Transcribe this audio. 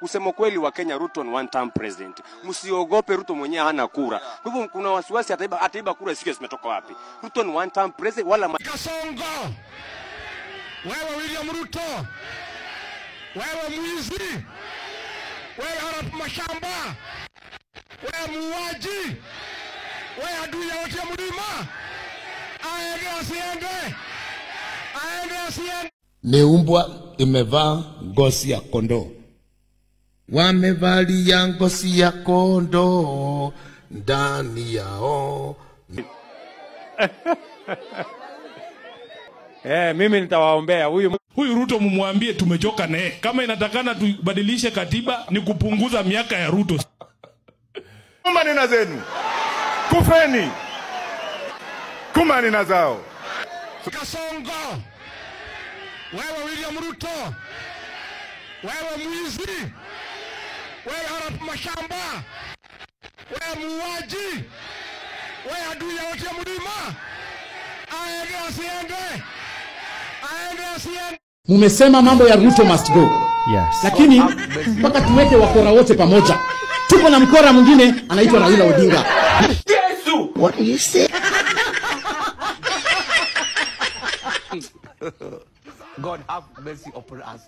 Kusema kweli wa Kenya, Ruto ni one term president. Msiogope, Ruto mwenyewe hana kura. Kwa hivyo kuna wasiwasi ataiba kura sikio zimetoka wapi. Ruto ni one term president wala Kasongo. Wewe William Ruto. Wewe mwizi. Wewe harapu mashamba. Wewe muuaji. Wewe adui ya wote ya mlima. Aende asiende. Aende asiende. Ni umbwa imevaa ngozi ya kondoo. Wamevalia ngozi ya kondoo ndani yao. Mimi nitawaombea huyu Ruto, mumwambie tumechoka naye. Kama inatakana tubadilishe katiba ni kupunguza miaka ya Ruto. Kumanina zenu. Kufeni. Kumanina zao. Kasongo. Wewe William Ruto. Wewe mwizi. Wewe harapu mashamba. Wewe muuaji. Wewe adui ya wote ya mlima. Aende asiende. Aende asiende. Mumesema mambo ya Ruto must go. Yes. Lakini mpaka tuweke wakora wote pamoja. Tuko na mkora mwingine anaitwa Raila Odinga. Yesu! What do you say? God have mercy upon us.